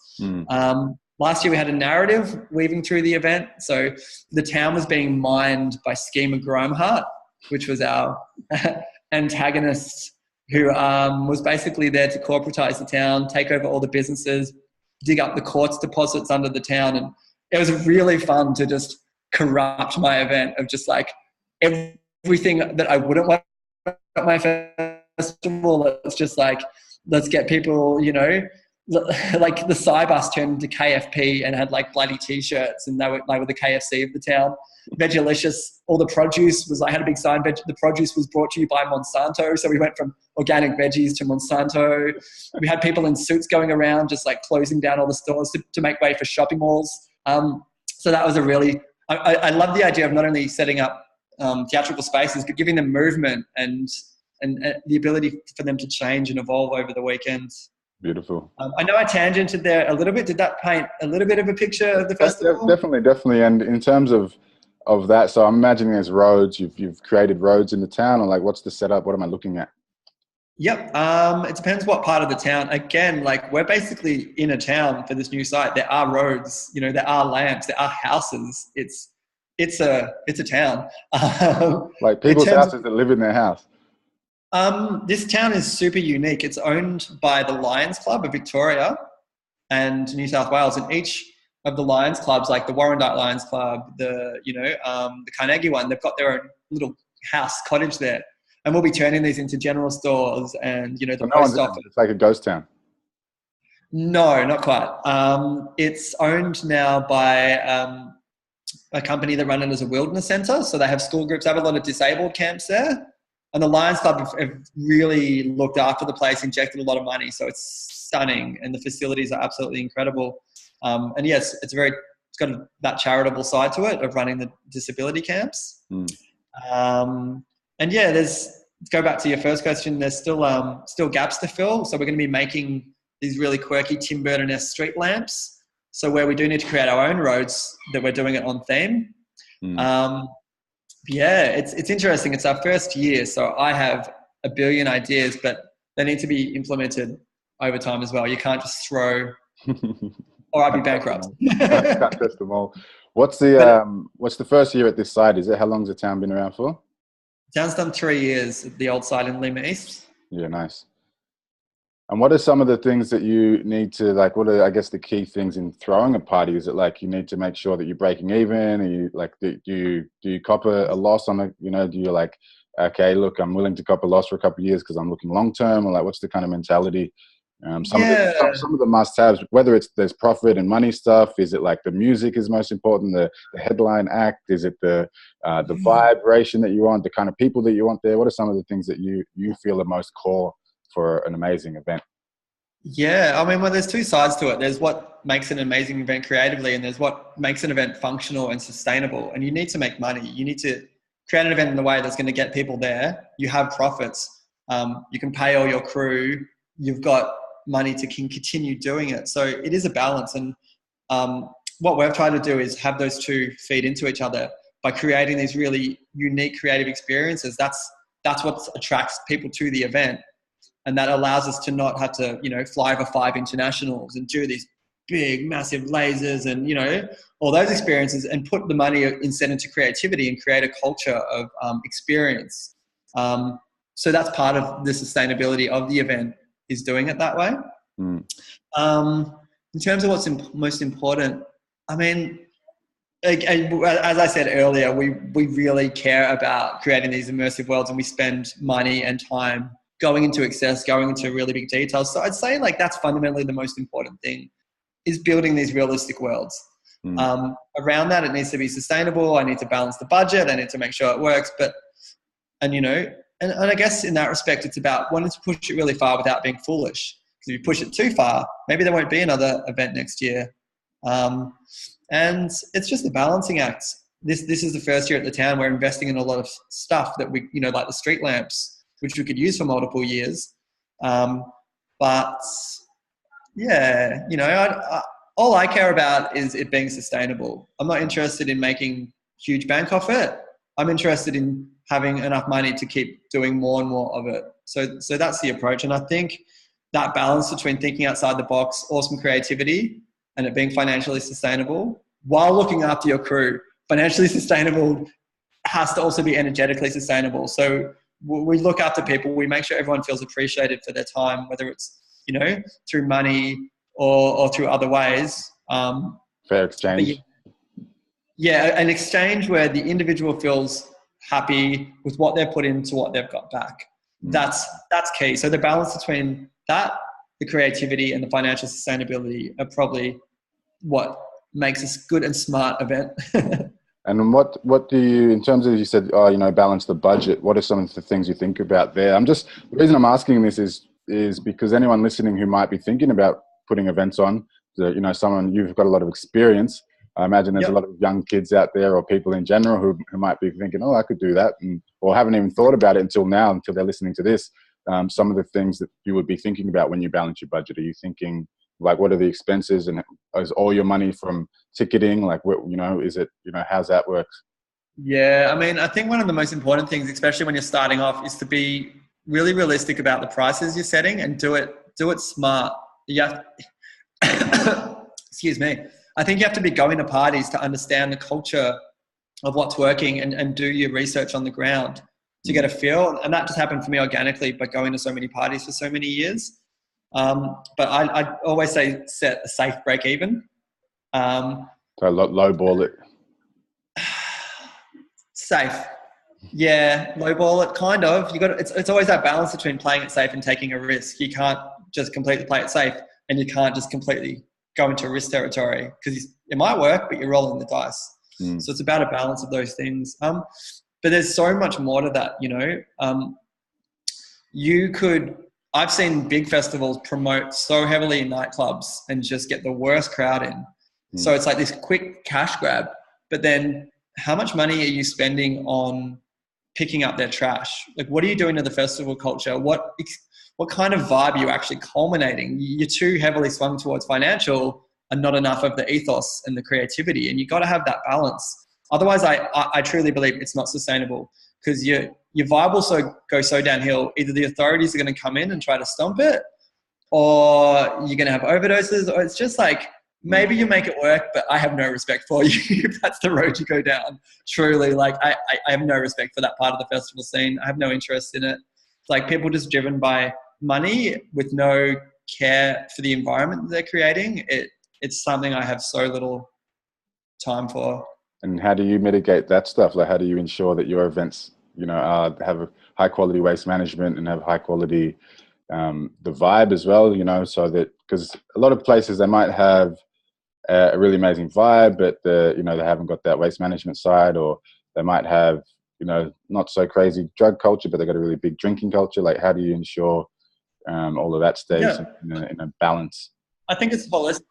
Last year we had a narrative weaving through the event. So the town was being mined by Schema Grimeheart, which was our antagonist, who was basically there to corporatize the town, take over all the businesses, dig up the courts deposits under the town. And it was really fun to just corrupt my event of just like everything that I wouldn't want at my festival. It's just like, let's get people, you know, like the Cybus turned into KFP and had like bloody t-shirts, and they were the KFC of the town. Vegalicious, all the produce was, I had a big sign, the produce was brought to you by Monsanto. So we went from organic veggies to Monsanto. We had people in suits going around just like closing down all the stores to make way for shopping malls. So that was I love the idea of not only setting up theatrical spaces, but giving them movement and the ability for them to change and evolve over the weekends. Beautiful. I know I tangented there a little bit. Did that paint a little bit of a picture of the festival? Definitely. And in terms of that, so I'm imagining there's roads. You've created roads in the town, or like, what's the setup? What am I looking at? Yep. It depends what part of the town. Again, like, we're basically in a town for this new site. There are roads. There are lamps. There are houses. It's a town. Like people's houses that live in their house. This town is super unique. It's owned by the Lions Club of Victoria and New South Wales, and each of the Lions clubs, like the Warrandyte Lions Club, the Carnegie one, they've got their own little house cottage there, and we'll be turning these into general stores and the post office. It's like a ghost town. No, not quite. It's owned now by a company that run it as a wilderness centre, so they have school groups. They have a lot of disabled camps there. And the Lions Club have really looked after the place, injected a lot of money. So it's stunning, and the facilities are absolutely incredible. And yes, it's got that charitable side to it of running the disability camps. And yeah, go back to your first question, there's still gaps to fill. So we're going to be making these really quirky Tim Burton-esque street lamps. So where we do need to create our own roads, that we're doing it on theme. Yeah, it's interesting. It's our first year, so I have a billion ideas, but they need to be implemented over time as well. You can't just throw, or I'd be bankrupt. Can't test them all. What's the first year at this site? How long's the town been around for? Town's done 3 years at the old site in Lima East. Yeah, nice. And what are some of the things that you need to, like, what are, I guess, the key things in throwing a party? Is it like you need to make sure that you're breaking even? Are you like, do you cop a loss on a, do you like, okay, look, I'm willing to cop a loss for a couple of years because I'm looking long term, or like, what's the kind of mentality? Some of the must-haves, whether there's profit and money stuff. Is it like the music is most important, the headline act? Is it the vibration that you want, the kind of people that you want there? What are some of the things that you feel are most core for an amazing event? Yeah, I mean, well, there's two sides to it. There's what makes an amazing event creatively, and there's what makes an event functional and sustainable. And you need to make money. You need to create an event in a way that's going to get people there. You have profits. You can pay all your crew. You've got money to continue doing it. So it is a balance. And what we've tried to do is have those two feed into each other by creating these really unique creative experiences. That's what attracts people to the event. And that allows us to not have to, fly over 5 internationals and do these big, massive lasers and, all those experiences, and put the money instead into creativity and create a culture of experience. So that's part of the sustainability of the event, is doing it that way. In terms of what's most important, I mean, as I said earlier, we really care about creating these immersive worlds, and we spend money and time going into excess, going into really big details. So I'd say like that's fundamentally the most important thing, is building these realistic worlds. Around that, it needs to be sustainable. I need to balance the budget. I need to make sure it works. And I guess in that respect, it's about wanting to push it really far without being foolish. Because if you push it too far, maybe there won't be another event next year. And it's just a balancing act. This is the first year at the town. We're investing in a lot of stuff that we, like the street lamps, which we could use for multiple years. But yeah, all I care about is it being sustainable. I'm not interested in making huge bank off it. I'm interested in having enough money to keep doing more and more of it. So that's the approach. And I think that balance between thinking outside the box, awesome creativity, and it being financially sustainable while looking after your crew. Financially sustainable has to also be energetically sustainable. So we look after people. We make sure everyone feels appreciated for their time, whether it's, through money or through other ways. Fair exchange. Yeah, an exchange where the individual feels happy with what they've put into what they've got back. That's key. So the balance between that the creativity and the financial sustainability are probably what makes a good and smart event. And what do you, in terms of, you said, oh, you know, balance the budget, what are some of the things you think about there? The reason I'm asking this is because anyone listening who might be thinking about putting events on, you know, someone, you've got a lot of experience. I imagine there's a lot of young kids out there, or people in general who might be thinking, oh, I could do that, or haven't even thought about it until now, until they're listening to this. Some of the things that you would be thinking about when you balance your budget, are you thinking, like, what are the expenses, and is all your money from ticketing? Like, what, you know, is it, you know, how's that work? Yeah, I mean, I think one of the most important things, especially when you're starting off, is to be really realistic about the prices you're setting and do it smart. You have, excuse me. I think you have to be going to parties to understand the culture of what's working and do your research on the ground to get a feel. And that just happened for me organically by going to so many parties for so many years. But I always say set a safe break even. So low ball it. Safe. Yeah, low ball it, kind of. It's always that balance between playing it safe and taking a risk. You can't just completely play it safe, and you can't just completely go into risk territory, because it might work, but you're rolling the dice. So it's about a balance of those things. But there's so much more to that, you know. I've seen big festivals promote so heavily in nightclubs and just get the worst crowd in. So it's like this quick cash grab, but then how much money are you spending on picking up their trash? Like, what are you doing to the festival culture? What kind of vibe are you actually culminating? You're too heavily swung towards financial and not enough of the ethos and the creativity. And you got to have that balance. Otherwise, I truly believe it's not sustainable, because your vibe will go so downhill. Either the authorities are going to come in and try to stomp it, or you're going to have overdoses, or it's just like, maybe you make it work, but I have no respect for you if that's the road you go down. Truly, like, I have no respect for that part of the festival scene. I have no interest in it. It's like people just driven by money with no care for the environment that they're creating. It's something I have so little time for. And how do you mitigate that stuff? Like, how do you ensure that your events, you know, have a high quality waste management and have high quality, the vibe as well, you know, so that, because a lot of places, they might have a really amazing vibe, but you know, they haven't got that waste management side, or they might have, you know, not so crazy drug culture, but they've got a really big drinking culture. Like, how do you ensure all of that stays in a balance? I think it's holistic.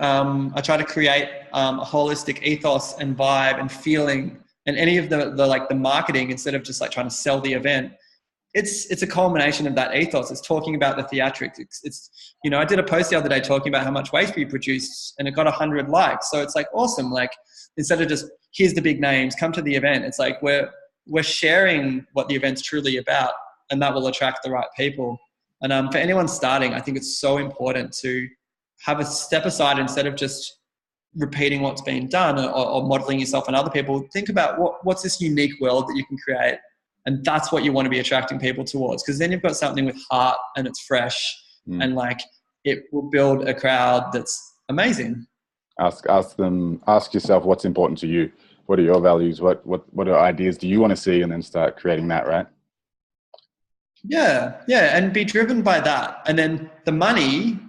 I try to create a holistic ethos and vibe and feeling, and any of the marketing, instead of just like trying to sell the event. It's a culmination of that ethos. It's talking about the theatrics. It's you know, I did a post the other day talking about how much waste we produced, and it got 100 likes. So it's like awesome. Like, instead of just, here's the big names, come to the event. It's like we're sharing what the event's truly about, and that will attract the right people. And for anyone starting, I think it's so important to have a step aside, instead of just repeating what's been done or modeling yourself on other people. Think about what's this unique world that you can create. And that's what you want to be attracting people towards, because then you've got something with heart and it's fresh, and like, it will build a crowd that's amazing. Ask yourself what's important to you. What are your values? What are ideas do you want to see, and then start creating that, right? Yeah, and be driven by that. And then the money,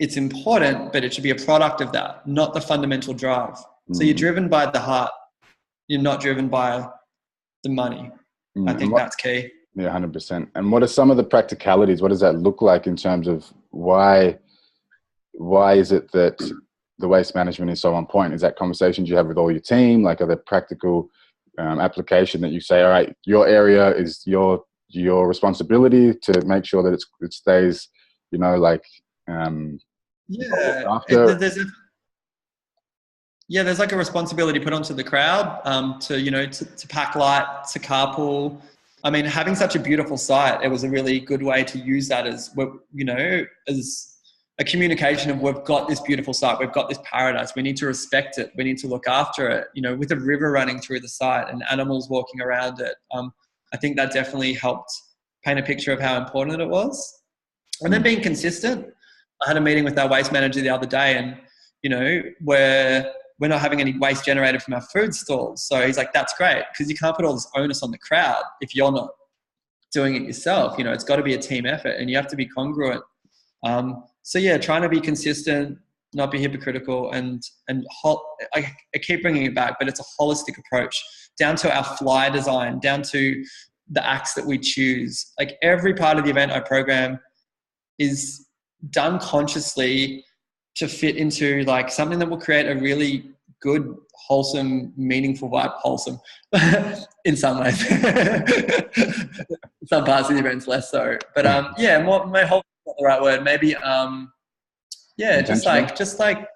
it's important, but it should be a product of that, not the fundamental drive. So you're driven by the heart. You're not driven by the money. I think that's key. Yeah, 100%. And what are some of the practicalities? What does that look like in terms of why is it that the waste management is so on point? Is that conversations you have with all your team? Like, are there practical application that you say, all right, your area is your responsibility to make sure that it stays, you know, like after? There's like a responsibility put onto the crowd to pack light, to carpool. I mean, having such a beautiful site, it was a really good way to use that as, you know, as a communication of, we've got this beautiful site, we've got this paradise, we need to respect it, we need to look after it, you know, with a river running through the site and animals walking around it. I think that definitely helped paint a picture of how important it was. And then being consistent. I had a meeting with our waste manager the other day, and, you know, we're not having any waste generated from our food stalls. So he's like, that's great, because you can't put all this onus on the crowd if you're not doing it yourself. You know, it's got to be a team effort, and you have to be congruent. So yeah, trying to be consistent, not be hypocritical, and I keep bringing it back, but it's a holistic approach down to our flyer design, down to the acts that we choose. Like every part of the event I program is done consciously to fit into like something that will create a really good, wholesome, meaningful vibe. Wholesome in some ways. Some parts of the events less so. But yeah, my whole not the right word. Maybe yeah, just like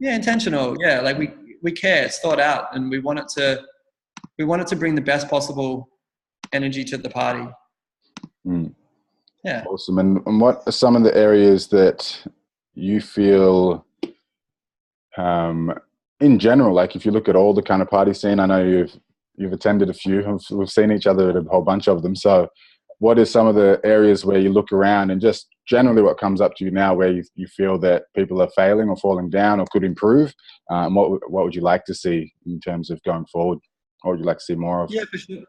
yeah, intentional. Yeah, like we care. It's thought out, and we want it to bring the best possible energy to the party. Yeah. Awesome. And what are some of the areas that you feel, in general, like if you look at all the kind of party scene, I know you've attended a few, we've seen each other at a whole bunch of them. So what are some of the areas where you look around and just generally what comes up to you now where you feel that people are failing or falling down or could improve? And what would you like to see in terms of going forward? What would you like to see more of? Yeah, for sure.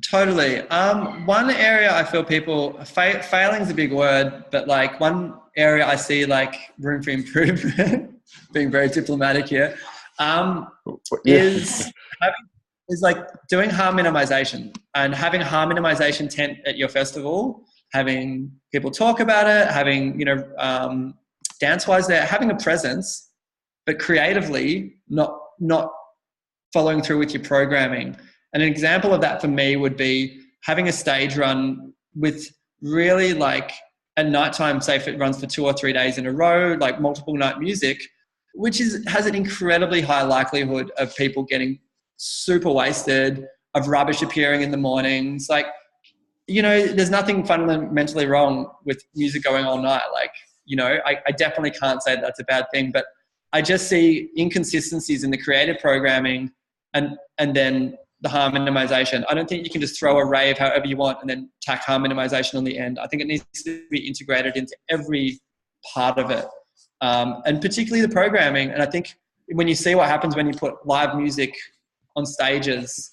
Totally. One area I feel people failing is a big word, but like one area I see like room for improvement, being very diplomatic here, is like doing harm minimization and having harm minimization tent at your festival, having people talk about it, having, you know, dance-wise there, having a presence, but creatively not following through with your programming. And an example of that for me would be having a stage run with really like at nighttime, say if it runs for 2 or 3 days in a row, like multiple night music, which has an incredibly high likelihood of people getting super wasted, of rubbish appearing in the mornings. Like, you know, there's nothing fundamentally wrong with music going all night. Like, you know, I definitely can't say that's a bad thing, but I just see inconsistencies in the creative programming and then the harm minimization. I don't think you can just throw a rave however you want and then tack harm minimization on the end. I think it needs to be integrated into every part of it, and particularly the programming. And I think when you see what happens when you put live music on stages,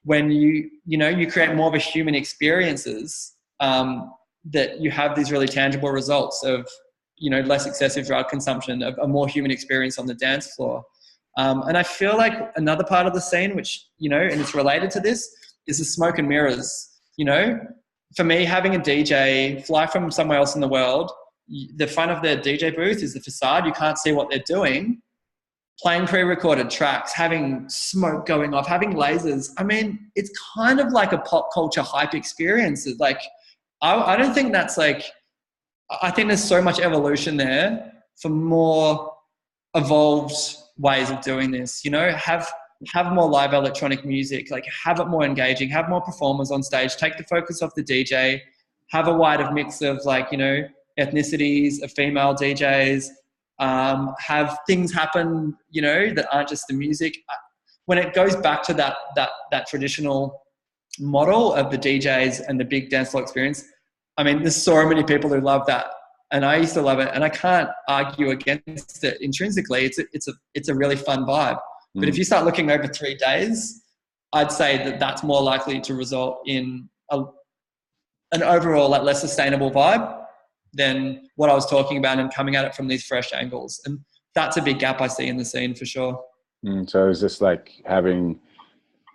when you create more of a human experiences, that you have these really tangible results of, you know, less excessive drug consumption, of a more human experience on the dance floor. And I feel like another part of the scene, which, you know, and it's related to this, is the smoke and mirrors. You know, for me, having a DJ fly from somewhere else in the world, the front of the DJ booth is the facade. You can't see what they're doing. Playing pre-recorded tracks, having smoke going off, having lasers. I mean, it's kind of like a pop culture hype experience. It's like, I don't think that's like, I think there's so much evolution there for more evolved ways of doing this. You know, have more live electronic music, like have it more engaging, have more performers on stage, take the focus off the DJ, have a wider mix of like, you know, ethnicities, of female DJs, have things happen, you know, that aren't just the music. When it goes back to that traditional model of the DJs and the big dance floor experience, I mean, there's so many people who love that. And I used to love it, and I can't argue against it intrinsically. It's a really fun vibe. But if you start looking over 3 days, I'd say that that's more likely to result in an overall like less sustainable vibe than what I was talking about and coming at it from these fresh angles. And that's a big gap I see in the scene for sure. So is this like having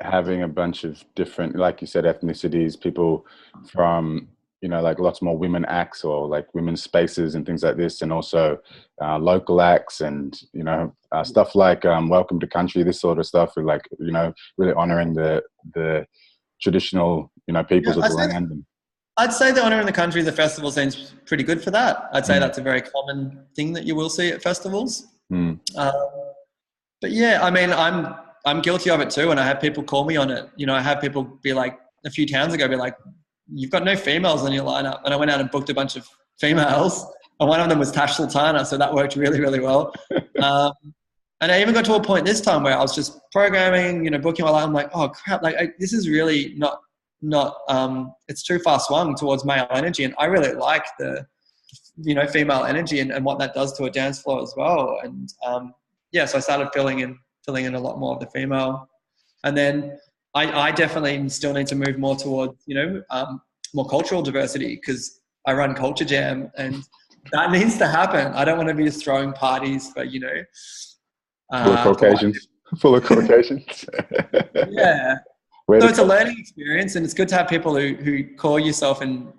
a bunch of different, like you said, ethnicities, people from, you know, like lots more women acts or like women's spaces and things like this, and also local acts and, you know, stuff like Welcome to Country, this sort of stuff, with like, you know, really honouring the traditional, you know, peoples of the land. I'd say the Honouring the Country, the festival scene's pretty good for that. I'd say that's a very common thing that you will see at festivals. But yeah, I mean, I'm guilty of it too, and I have people call me on it. You know, I have people be like, a few towns ago, be like, you've got no females in your lineup. And I went out and booked a bunch of females, and one of them was Tash Sultana, so that worked really, really well. And I even got to a point this time where I was just programming, you know, booking my lineup. I'm like, oh crap, like this is really not it's too far swung towards male energy, and I really like the, you know, female energy and what that does to a dance floor as well. And yeah, so I started filling in a lot more of the female. And then I definitely still need to move more towards, more cultural diversity, because I run Culture Jam and that needs to happen. I don't want to be just throwing parties for, Full of Caucasians. Full of Caucasians. Yeah. So it's a learning experience, and it's good to have people who call yourself and,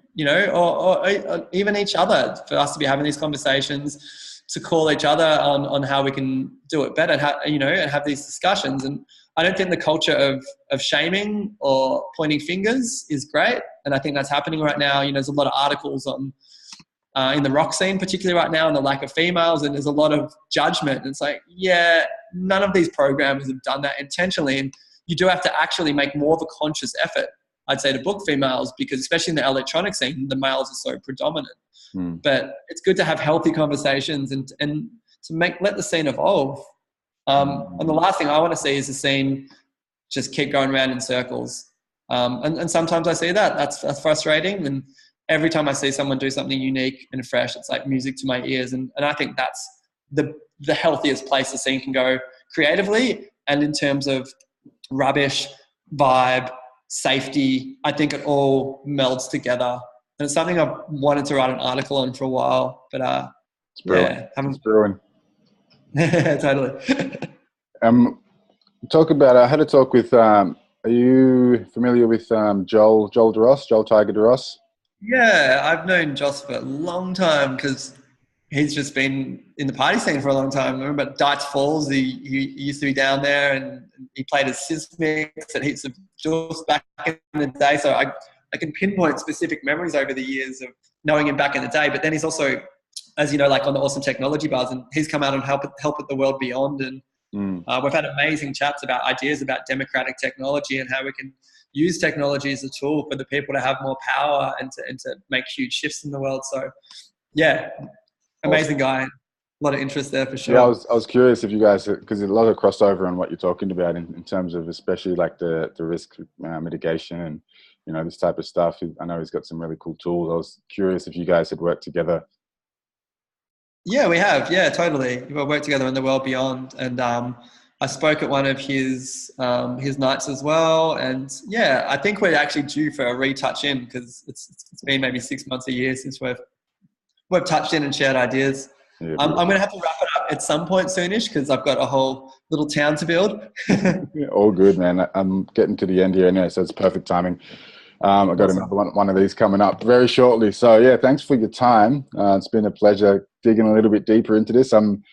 or even each other, for us to be having these conversations, to call each other on how we can do it better, and have these discussions. And I don't think the culture of shaming or pointing fingers is great. And I think that's happening right now. There's a lot of articles on in the rock scene, particularly right now, and the lack of females, and there's a lot of judgment. And it's like, yeah, none of these programmers have done that intentionally. And you do have to actually make more of a conscious effort, I'd say, to book females, because especially in the electronic scene, the males are so predominant. But it's good to have healthy conversations and to let the scene evolve. And the last thing I want to see is the scene just keep going around in circles. And sometimes I see that. That's frustrating. And every time I see someone do something unique and fresh, it's like music to my ears. And I think that's the healthiest place the scene can go creatively, and in terms of rubbish, vibe, safety. I think it all melds together. And it's something I've wanted to write an article on for a while, but it's brewing. It's brewing. Totally. I had a talk with, are you familiar with Joel DeRoss, Joel Tiger DeRoss? Yeah, I've known Joss for a long time, because he's just been in the party scene for a long time. I remember at Dice Falls, he used to be down there, and he played as Sysmix at heaps of Jules back in the day. So I can pinpoint specific memories over the years of knowing him back in the day. But then he's also, as you know, like on the Awesome Technology Buzz, and he's come out and help at the world beyond. And we've had amazing chats about ideas about democratic technology and how we can use technology as a tool for the people to have more power and to make huge shifts in the world. So yeah, amazing guy. A lot of interest there for sure. Yeah, I was curious if you guys, because there's a lot of crossover on what you're talking about in terms of especially like the risk mitigation and, this type of stuff. I know he's got some really cool tools. I was curious if you guys had worked together. Yeah, we have. Yeah, totally. We've worked together in the world beyond, and I spoke at one of his nights as well. And yeah, I think we're actually due for a retouch in, because it's been maybe 6 months, a year since we've touched in and shared ideas. Yeah, I'm going to have to wrap it up at some point soonish, because I've got a whole little town to build. Yeah, all good, man. I'm getting to the end here anyway, so it's perfect timing. I've got another one of these coming up very shortly. So yeah, thanks for your time. It's been a pleasure digging a little bit deeper into this. I'm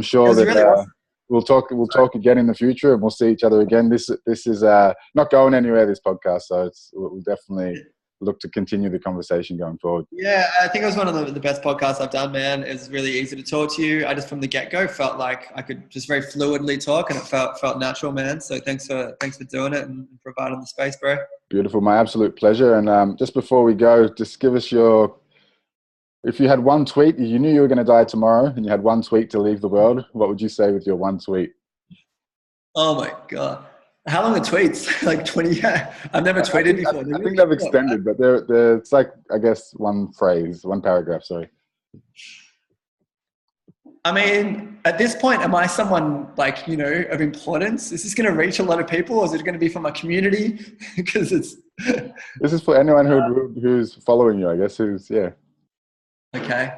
sure that really awesome. We'll talk again in the future, and we'll see each other again. This is not going anywhere, this podcast, so we'll definitely look to continue the conversation going forward. Yeah, I think it was one of the best podcasts I've done, man. It's really easy to talk to you. I just from the get-go felt like I could just very fluidly talk, and it felt natural, man. So thanks for doing it and providing the space, bro. Beautiful, my absolute pleasure. And just before we go, just give us if you had one tweet, you knew you were going to die tomorrow, and you had one tweet to leave the world, what would you say with your one tweet? Oh my God. How long are tweets? Like 20 years? I've never tweeted before. I think they've extended, but it's like, I guess, one paragraph, sorry. I mean, at this point, am I someone like, of importance? Is this going to reach a lot of people, or is it going to be for my community? Because this is for anyone who's following you, I guess, yeah. Okay.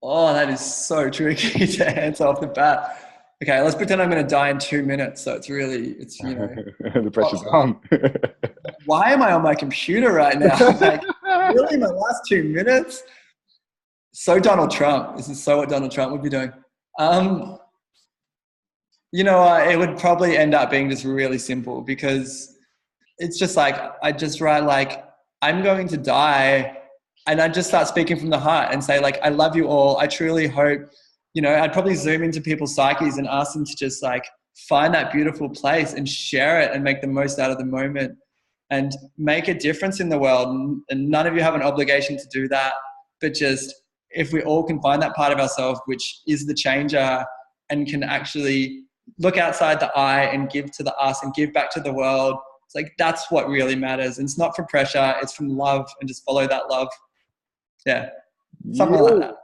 Oh, that is so tricky to answer off the bat. Okay, let's pretend I'm going to die in 2 minutes. So it's the pressure's on. Why am I on my computer right now? Like, really, my last 2 minutes? So Donald Trump. This is so what Donald Trump would be doing. It would probably end up being just really simple, because it's just like, I just write like, I'm going to die, and I just start speaking from the heart and say like, I love you all. I truly hope, I'd probably zoom into people's psyches and ask them to just like find that beautiful place and share it and make the most out of the moment and make a difference in the world. And none of you have an obligation to do that, but just if we all can find that part of ourselves, which is the changer, and can actually look outside the I and give to the us and give back to the world. It's like, that's what really matters. And it's not from pressure, it's from love, and just follow that love. Yeah. Something like that.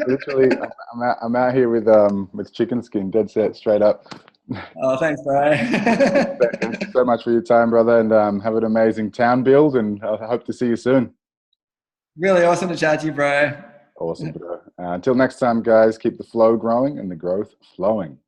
Literally, I'm out here with chicken skin, dead set, straight up. Oh, thanks, bro. Thank you so much for your time, brother, and have an amazing town build, and I hope to see you soon. Really awesome to chat to you, bro. Awesome, bro. Until next time, guys, keep the flow growing and the growth flowing.